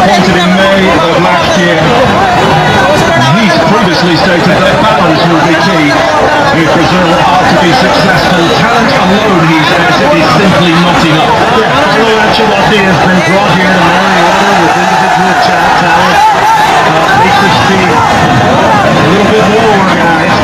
appointed in May of last year. He's previously stated that balance will be key if Brazil are to be successful. Talent alone, he says, is simply not enough. Carlo Ancelotti has been brought here to marry order with individual talent. Makes this team a little bit more organized.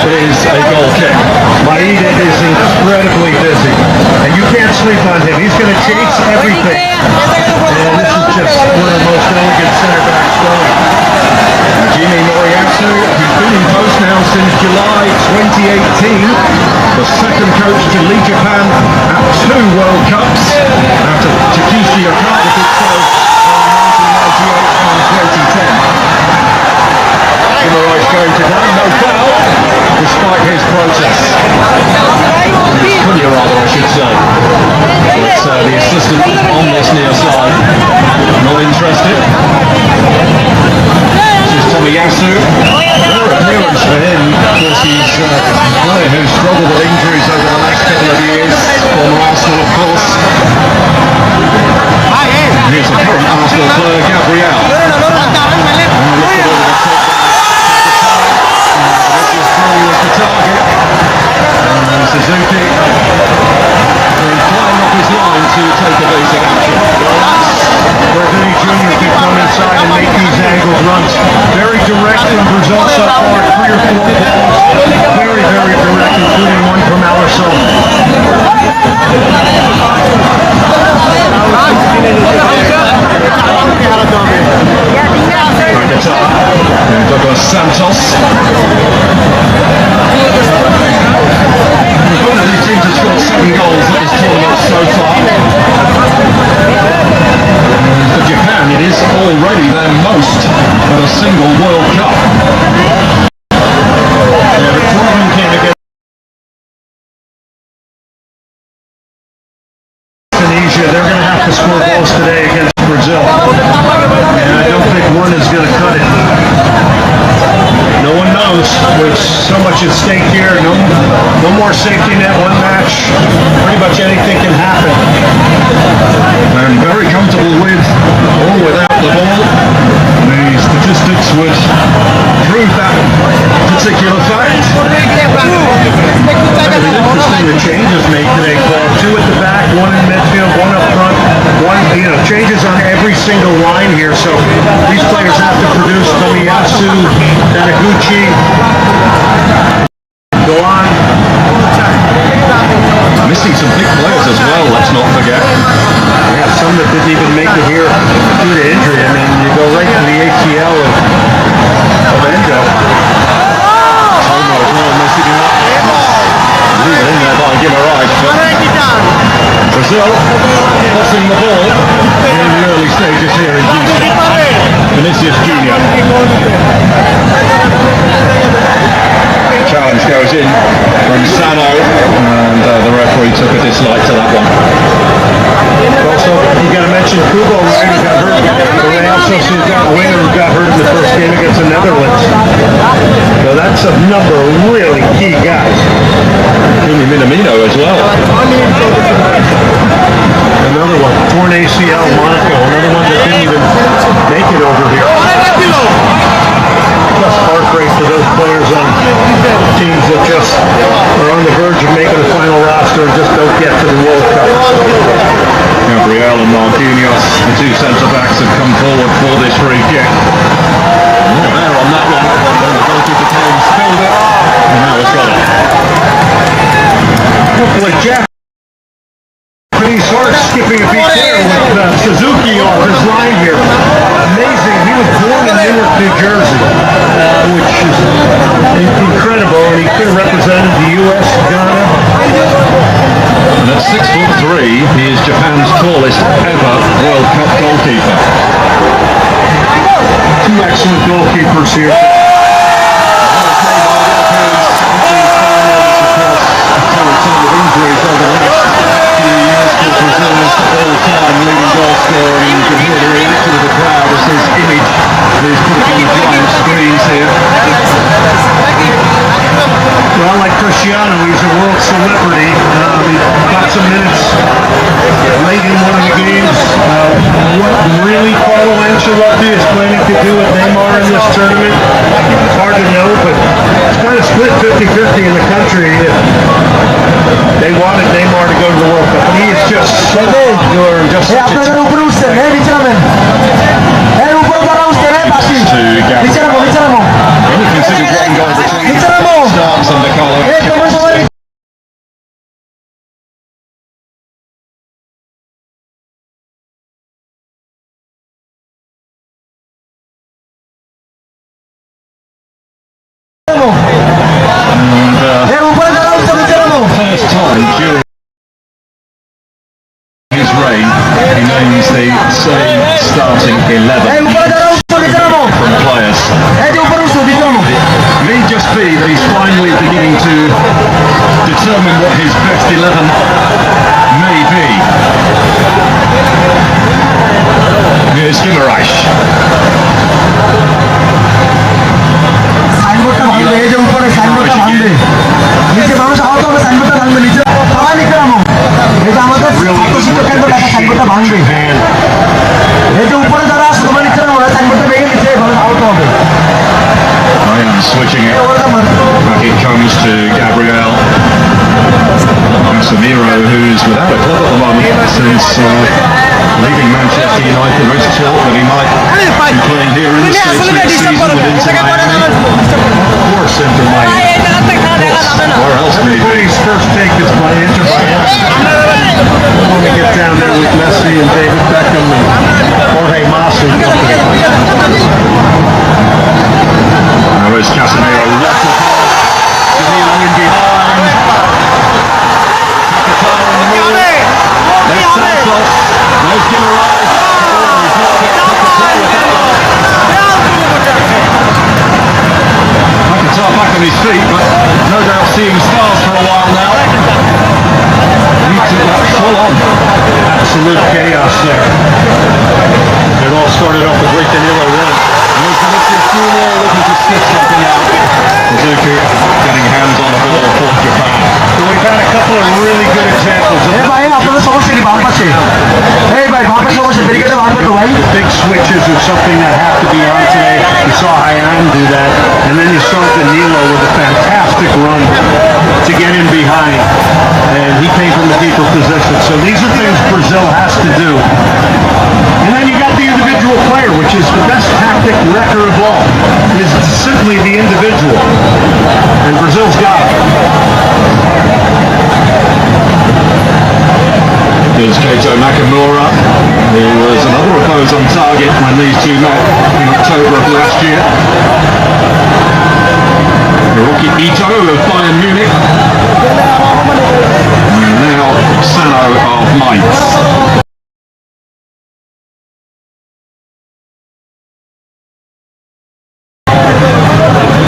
Is a goal kick. Maeda is incredibly busy, and you can't sleep on him. He's going to chase everything. And this is just one of the most elegant center backs going. Jimmy Moriyasu, he's been in post now since July 2018. The second coach to lead Japan at 2 World Cups after Takeshi Okada did so in 1998 and 2010. Guimaraes going to ground, no foul, despite his protest. Cunha rather, I should say. But the assistant on this near side, not interested. This is Tomiyasu. Rare appearance for him, because he's a player who's struggled with injuries over the last couple of years. Former Arsenal, of course. Here's a current Arsenal player, Gabriel. Suzuki flying off his line to take a basic action. Where Vinny Jr. can come inside and make these angled runs. Very direct from Brazil so far, 3 or 4 balls. Very, very direct, including one from Alisson. Douglas Santos. Both of these teams have scored 7 goals at this tournament so far. For Japan, it is already their most at a single World Cup. The Pratidin came against Indonesia. They're going to have to score goals today against Brazil. And I don't think one is going to cut it. No one knows. There's so much at stake here. No more safety net, one match. Pretty much anything can happen. And very comfortable with or without the ball. The statistics would prove that particular fact. It's interesting the changes made today, Paul. 2 at the back, 1 in midfield, 1 up front. Changes on every single line here. So these players have to produce. Tomiyasu, Taniguchi, go on. Missing some big players as well, let's not forget. Yeah, some that didn't even make it here due to injury. I mean, you go right to the ACL of Endo. Tomo as well, messing it up. Leave it in there by Guimaraes. Brazil passing the ball in the early stages here in Houston. Vinicius Jr. Challenge goes in from Sano, and the referee took a dislike to that one. Also, you got to mention Kubo, right, who got hurt. The Real Sociedad winger who got hurt in the first game against the Netherlands. So that's a number of really key guys. Minamino as well. Another one, torn ACL, Monaco. Another one that didn't even make it over here. Just heartbreak for those players on teams that just are on the verge of making the final roster and just don't get to the World Cup. Gabriel and Marquinhos, the 2 centre-backs, have come forward for this free kick. There on that one. And the goalkeeper came, spilled it, and now it's got it. Hopefully Jack. He's hard skipping a beat there with Suzuki off his line here. Amazing. He was born in Newark, New Jersey, which is incredible, and he could have represented the U.S., Ghana. And at 6'3", he is Japan's tallest ever World Cup goalkeeper. 2 excellent goalkeepers here. Injuries over the last few years for Brazil's all-time leading goal scorer, and you can hear the reaction of the crowd as his image is put on the giant screens here. Well, like Cristiano Cristiano, he's a world celebrity. He got some minutes late in one of the games. What really Carlo Ancelotti is planning to do with Neymar in this tournament, it's hard to know, but it's kind of split 50-50 in the country. They wanted Neymar to go to the World Cup, and he is just so popular and just such a to Gary. Only considered one goal between starts under Carlo. First time during his reign, he names the same starting 11 from players. It may just be that he's finally beginning to determine what his best 11 may be. Here's Guimaraes. Switching it. Back it comes to Gabriel. Casemiro, who's without a club at the moment since leaving Manchester United. There is talk that he might be playing here in the States next season with Inter Miami. Or Inter Miami. Where else may he be? His first take is by Inter Miami. When we get down there with Messi and David Beckham and Jorge Mas and company. Now is Casemiro left the ball. Danilo in behind. Pakataro in the middle. There's Santos. There's Guimaraes. He's not got Pakataro with that one. Pakataro back on his feet, but no doubt seeing stars for a while now. He took that full on. Absolute chaos there. It all started off with great Danilo running. Looking to sniff something out. Suzuki getting hands on the ball for Japan. So we've had a couple of really good examples of big switches are something that have to be on today. You saw Hayan do that, and then you saw Danilo with a fantastic run to get in behind, and he came from the deeper position. So these are things Brazil has to do. And then you got the individual player, which is the best tactic wrecker of all, is simply the individual. And Brazil's got it. There's Keito Nakamura, who was another opposed on target when these two met in October of last year. Hiroki Ito of Bayern Munich. And now Sano of Mainz.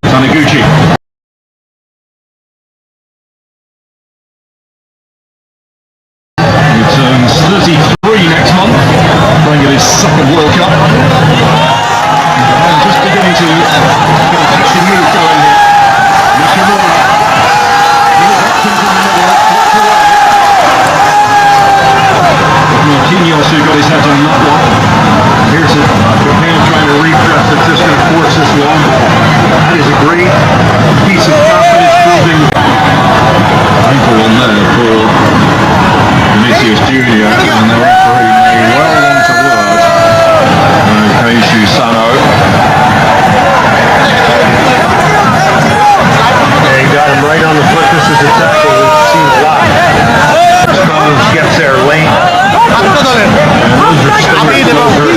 Taniguchi. He turns 33 next month, playing at his second World Cup. And just beginning to get a patchy move going here. Nakamura. Watkins in the middle, flipped away. Marquinhos, who got his head on that one. Here's it. Japan trying to repress. It's just going to force this one. That is a great piece of confidence building. Ankle on there for Vinicius Junior, and the referee may well want a word. Keishu Sano. Yeah, he got him right on the foot. This is a tackle we've seen a lot. Stones gets there late. And those are stories over.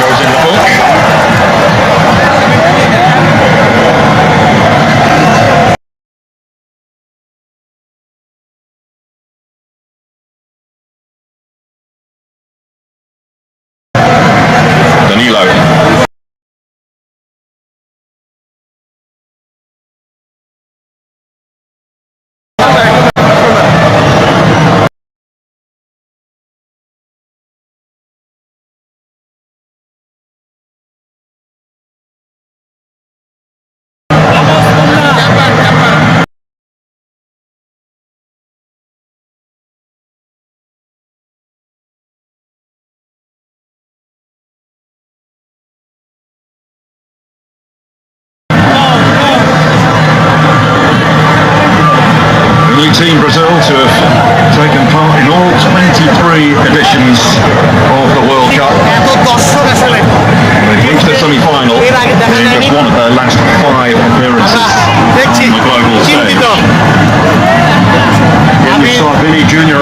Goes in the book. Danilo. Team Brazil to have taken part in all 23 editions of the World Cup. They've reached the semi-final in just one of their last 5 appearances on the global stage. And you saw Vinny Jr.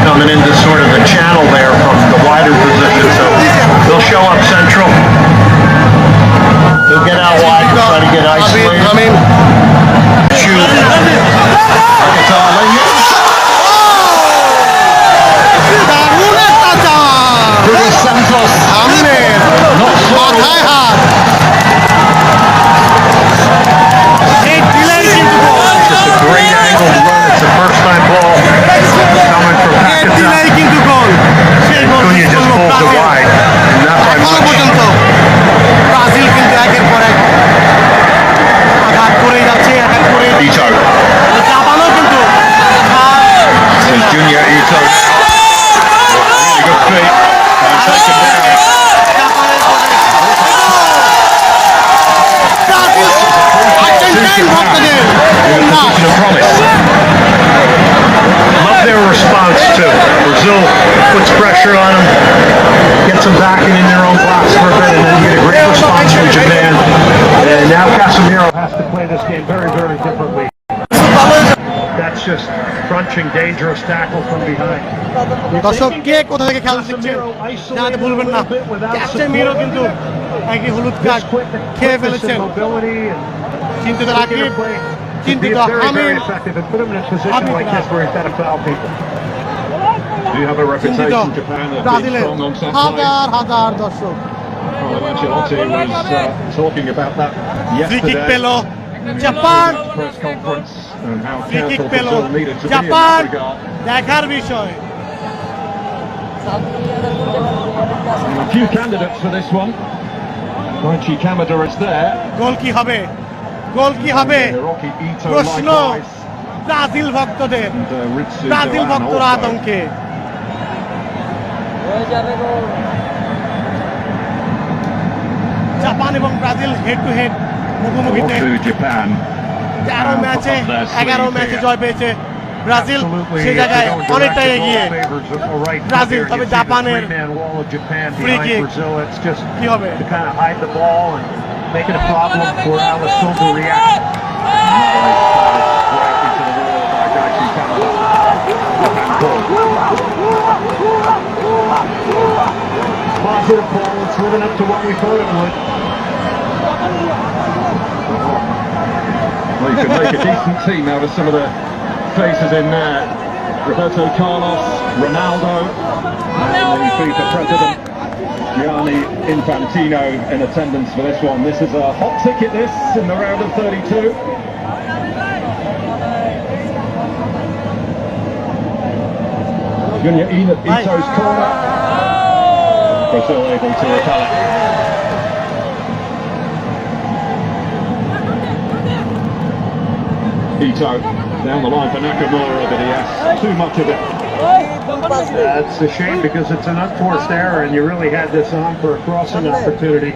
coming into sort of the channel there from the wider position, so they'll show up central. They'll get out wide and try to get isolated. Shoot. Santos. Not slow. Just a great angled run. It's a first time ball coming from Pratidin. Cunha just pulls it wide, and not by much. Ito. So Junior Ito. Really good feet. And taken down. In a position of promise. Love their response too. Brazil puts pressure on them, gets them backing in their own box for a bit, and then you get a great response from Japan. And now Casemiro has to play this game very, very differently. That's just crunching, dangerous tackle from behind. দর্শক কে কোথা থেকে খেলা শিখছে জানাতে ভুলবেন না। Casemiro কিন্তু একই হলুদ কার্ড খেয়ে ফেলেছেন। চিন্তিত রাকিব, চিন্তিত হামিদ, চিন্তিত ব্রাজিলের হাজার হাজার দর্শক। ফ্রি কিক পেল জাপান, ফ্রি কিক পেল জাপান, দেখার বিষয়। A few candidates for this one. Koichi Kamada is there. গোল কি হবে? গোল কি হবে? প্রশ্ন ব্রাজিল ভক্তদের। ব্রাজিল ভক্তরা আতঙ্কে। জাপান এবং ব্রাজিল হেড টু হেড মুখোমুখিতে 11 ম্যাচে জয় পেয়েছে ব্রাজিল, সে জায়গায় অনেকটাই এগিয়ে ব্রাজিল। তবে জাপানের ফ্রি কিক কি হবে? Positive ball, it's living up to what we thought it would. Well, you can make a decent team out of some of the faces in there. Roberto Carlos, Ronaldo, and the FIFA president, Gianni Infantino, in attendance for this one. This is a hot ticket, this, in the round of 32. Junior Ito's corner. Brazil able to repel it. Ito down the line for Nakamura, but he has too much of it. It's a shame because it's an unforced error, and you really had this on for a crossing opportunity.